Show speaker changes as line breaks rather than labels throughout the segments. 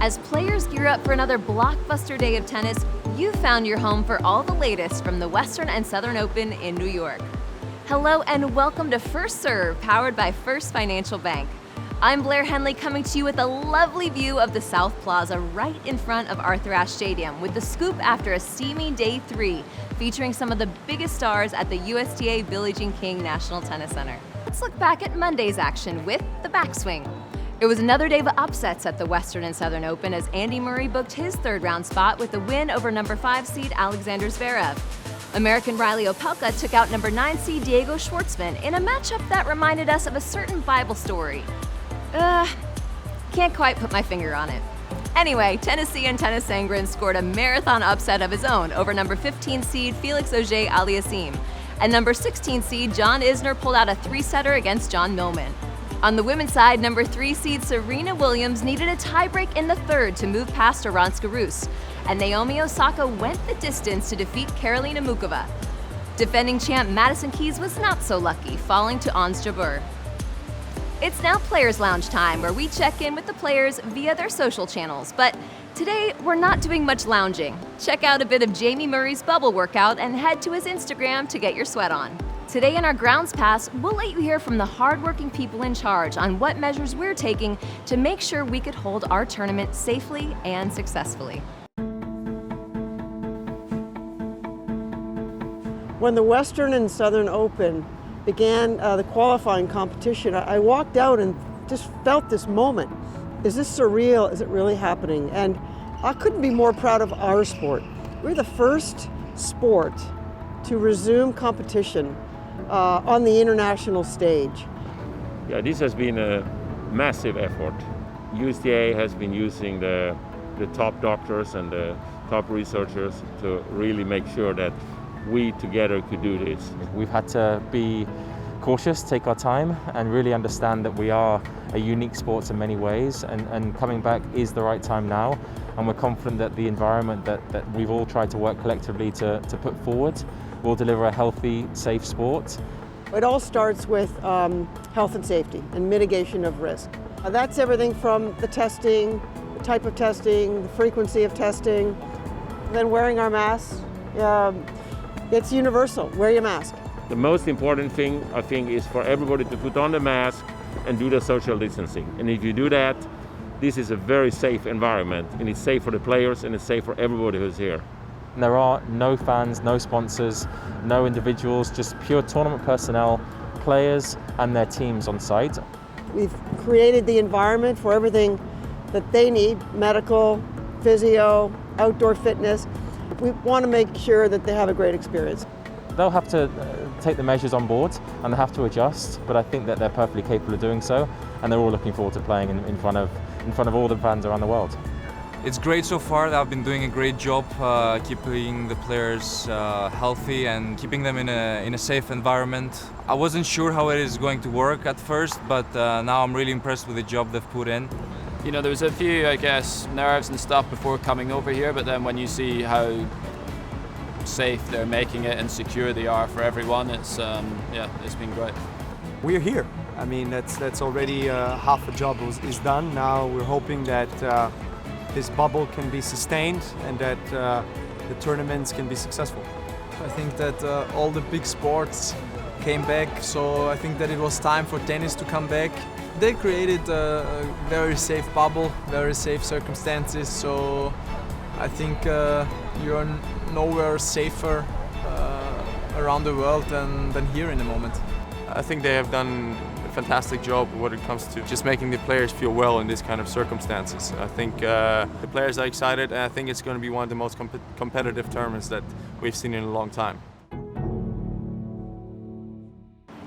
As players gear up for another blockbuster day of tennis, you've found your home for all the latest from the Western and Southern Open in New York. Hello and welcome to First Serve, powered by First Financial Bank. I'm Blair Henley, coming to you with a lovely view of the South Plaza right in front of Arthur Ashe Stadium, with the scoop after a steamy day 3, featuring some of the biggest stars at the USTA Billie Jean King National Tennis Center. Let's look back at Monday's action with the backswing. It was another day of upsets at the Western and Southern Open as Andy Murray booked his third-round spot with a win over number 5 seed Alexander Zverev. American Riley Opelka took out number 9 seed Diego Schwartzman in a matchup that reminded us of a certain Bible story. Can't quite put my finger on it. Anyway, Tennessee and Tennis Sangren scored a marathon upset of his own over number 15 seed Felix Auger-Aliassime, and number 16 seed John Isner pulled out a 3-setter against John Millman. On the women's side, number 3 seed Serena Williams needed a tiebreak in the third to move past Aranska Rus, and Naomi Osaka went the distance to defeat Karolina Muchova. Defending champ Madison Keys was not so lucky, falling to Ons Jabeur. It's now Players Lounge time, where we check in with the players via their social channels, but today we're not doing much lounging. Check out a bit of Jamie Murray's bubble workout and head to his Instagram to get your sweat on. Today in our Grounds Pass, we'll let you hear from the hardworking people in charge on what measures we're taking to make sure we could hold our tournament safely and successfully.
When the Western and Southern Open began the qualifying competition, I walked out and just felt this moment. Is this surreal? Is it really happening? And I couldn't be more proud of our sport. We're the first sport to resume competition on the international stage.
Yeah, this has been a massive effort. USTA has been using the top doctors and the top researchers to really make sure that we together could do this.
We've had to be cautious, take our time, and really understand that we are a unique sport in many ways, and coming back is the right time now, and we're confident that the environment that we've all tried to work collectively to put forward will deliver a healthy, safe sport.
It all starts with health and safety and mitigation of risk. That's everything from the testing, the type of testing, the frequency of testing, then wearing our masks. It's universal, wear your mask.
The most important thing, I think, is for everybody to put on the mask and do the social distancing. And if you do that, this is a very safe environment, and it's safe for the players and it's safe for everybody who's here.
There are no fans, no sponsors, no individuals, just pure tournament personnel, players and their teams on site.
We've created the environment for everything that they need, medical, physio, outdoor fitness. We want to make sure that they have a great experience.
They'll have to take the measures on board and they have to adjust, but I think that they're perfectly capable of doing so, and they're all looking forward to playing in front of all the fans around the world.
It's great so far. I've been doing a great job keeping the players healthy and keeping them in a safe environment. I wasn't sure how it is going to work at first, but now I'm really impressed with the job they've put in.
You know, there was a few, I guess, nerves and stuff before coming over here, but then when you see how safe they're making it and secure they are for everyone, it's been great.
We're here. I mean, that's already half a job is done. Now we're hoping that this bubble can be sustained and that the tournaments can be successful.
I think that all the big sports came back, so I think that it was time for tennis to come back. They created a very safe bubble, very safe circumstances, so I think you're nowhere safer around the world than here in the moment.
I think they have done a fantastic job when it comes to just making the players feel well in this kind of circumstances. I think the players are excited, and I think it's going to be one of the most competitive tournaments that we've seen in a long time.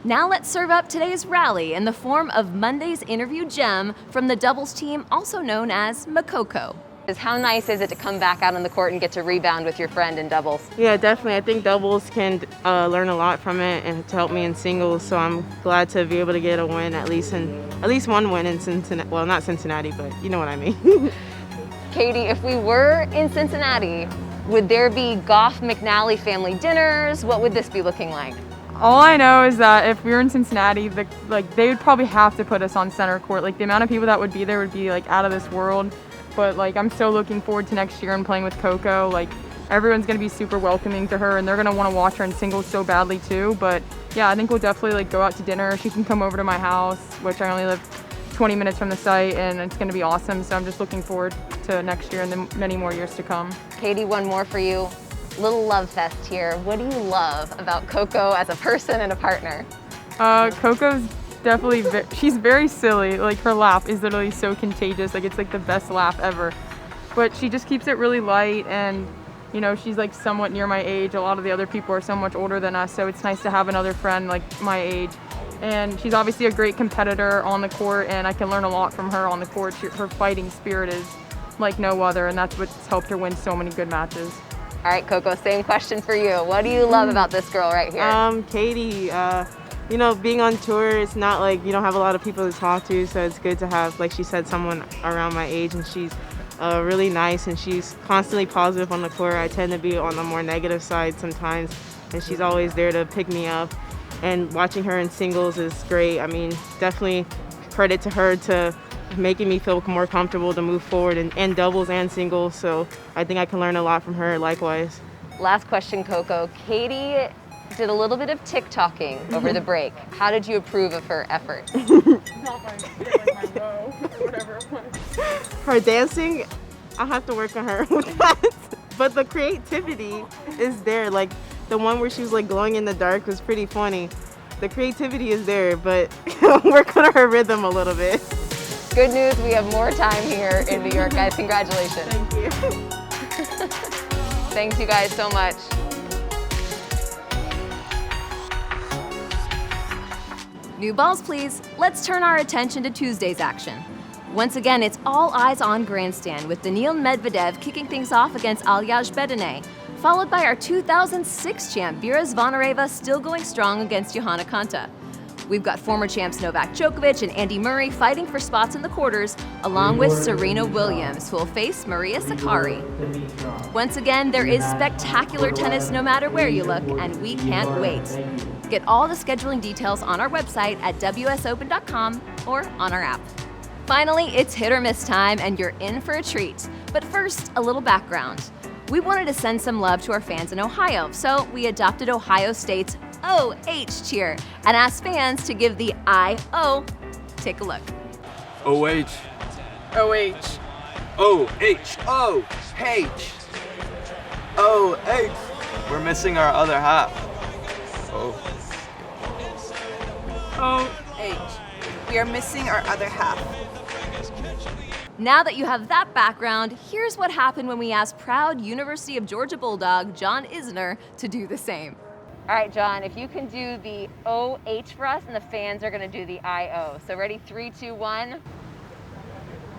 Now let's serve up today's rally in the form of Monday's interview gem from the doubles team, also known as Makoko. How nice is it to come back out on the court and get to rebound with your friend in doubles?
Yeah, definitely. I think doubles can learn a lot from it and to help me in singles. So I'm glad to be able to get a win, at least one win in Cincinnati. Well, not Cincinnati, but you know what I mean.
Katie, if we were in Cincinnati, would there be Goff McNally family dinners? What would this be looking like?
All I know is that if we were in Cincinnati, they would probably have to put us on center court. Like the amount of people that would be there would be like out of this world. but like I'm so looking forward to next year and playing with Coco. Like everyone's gonna be super welcoming to her, and they're gonna want to watch her in singles so badly too. But yeah, I think we'll definitely like go out to dinner. She can come over to my house, which I only live 20 minutes from the site, and it's gonna be awesome. So I'm just looking forward to next year and then many more years to come.
Katie, one more for you. Little love fest here. What do you love about Coco as a person and a partner?
Coco's definitely, she's very silly. Like her laugh is literally so contagious. Like it's like the best laugh ever. But she just keeps it really light, and you know, she's like somewhat near my age. A lot of the other people are so much older than us, so it's nice to have another friend like my age. And she's obviously a great competitor on the court, and I can learn a lot from her on the court. Her fighting spirit is like no other, and that's what's helped her win so many good matches.
All right, Coco, same question for you. What do you love about this girl right here?
Katie, you know, being on tour, it's not like you don't have a lot of people to talk to, so it's good to have, like she said, someone around my age, and she's really nice, and she's constantly positive on the court. I tend to be on the more negative side sometimes, and she's always there to pick me up. And watching her in singles is great. I mean, definitely credit to her to making me feel more comfortable to move forward in doubles and singles. So I think I can learn a lot from her likewise.
Last question, Coco. Katie did a little bit of TikToking over the break. How did you approve of her effort?
Her dancing, I have to work on her with that. But the creativity is there. Like the one where she was like glowing in the dark was pretty funny. The creativity is there, but work on her rhythm a little bit.
Good news, we have more time here in New York, guys. Congratulations.
Thank you.
Thanks you guys so much. New balls, please. Let's turn our attention to Tuesday's action. Once again, it's all eyes on grandstand with Daniil Medvedev kicking things off against Aljaz Bedene, followed by our 2006 champ Vera Zvonareva still going strong against Johanna Konta. We've got former champs Novak Djokovic and Andy Murray fighting for spots in the quarters, along with Serena Williams, who will face Maria Sakkari. Once again, there is spectacular tennis no matter where you look, and we can't wait. Get all the scheduling details on our website at wsopen.com or on our app. Finally, it's hit or miss time, and you're in for a treat. But first, a little background. We wanted to send some love to our fans in Ohio, so we adopted Ohio State's OH cheer and asked fans to give the I-O. Take a look.
OH.
OH.
OH. OH. OH. We're missing our other half. Oh.
OH. We are missing our other half.
Now that you have that background, here's what happened when we asked proud University of Georgia Bulldog John Isner to do the same. All right, John, if you can do the OH for us, and the fans are gonna do the IO. So ready, 3, 2, 1.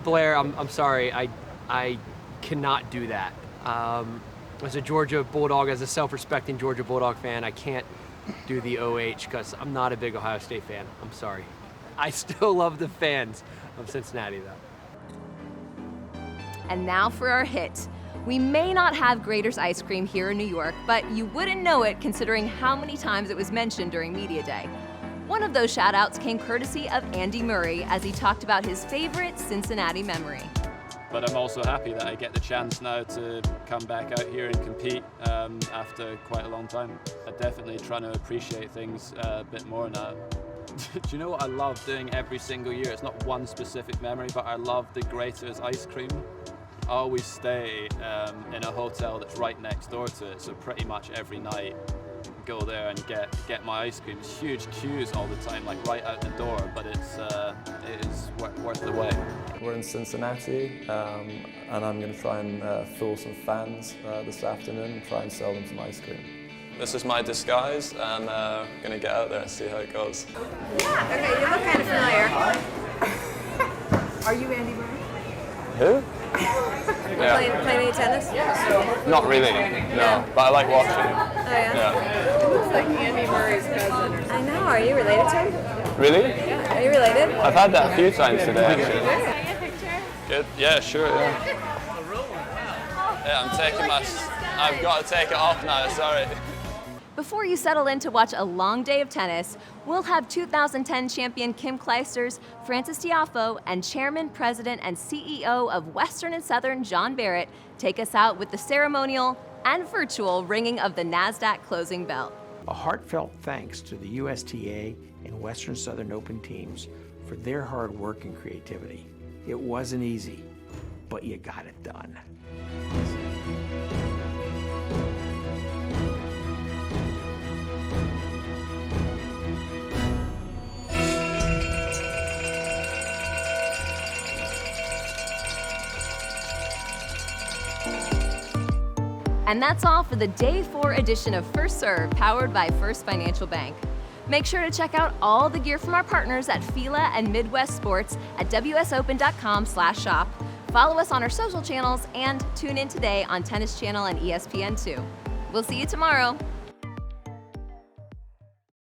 Blair, I'm sorry, I cannot do that. As a Georgia Bulldog, as a self-respecting Georgia Bulldog fan, I can't do the OH because I'm not a big Ohio State fan. I'm sorry. I still love the fans of Cincinnati, though.
And now for our hit. We may not have Graeter's ice cream here in New York, but you wouldn't know it considering how many times it was mentioned during Media Day. One of those shout-outs came courtesy of Andy Murray as he talked about his favorite Cincinnati memory.
But I'm also happy that I get the chance now to come back out here and compete after quite a long time. I'm definitely trying to appreciate things a bit more now. Do you know what I love doing every single year? It's not one specific memory, but I love the Graeter's ice cream. I always stay in a hotel that's right next door to it, so pretty much every night go there and get my ice cream. It's huge queues all the time, like right out the door, but it is worth the wait.
We're in Cincinnati, and I'm going to try and fool some fans this afternoon and try and sell them some ice cream. This is my disguise, and I'm going to get out there and see how it goes.
Yeah, okay, you look kind of familiar. Are you Andy Murray?
Who?
Play any tennis?
Not really, no, but I like watching.
Oh yeah? It looks like Andy Murray's cousin or something. I know, are you related to him?
Really?
Yeah. Are you related?
I've had that a few times today, actually.
Can I get a picture?
Good, yeah, sure, yeah. Yeah, I'm taking I've got to take it off now, sorry.
Before you settle in to watch a long day of tennis, we'll have 2010 champion Kim Clijsters, Frances Tiafoe, and Chairman, President, and CEO of Western and Southern John Barrett take us out with the ceremonial and virtual ringing of the NASDAQ closing bell.
A heartfelt thanks to the USTA and Western Southern Open teams for their hard work and creativity. It wasn't easy, but you got it done.
And that's all for the Day 4 edition of First Serve, powered by First Financial Bank. Make sure to check out all the gear from our partners at Fila and Midwest Sports at wsopen.com/shop. Follow us on our social channels and tune in today on Tennis Channel and ESPN2. We'll see you tomorrow.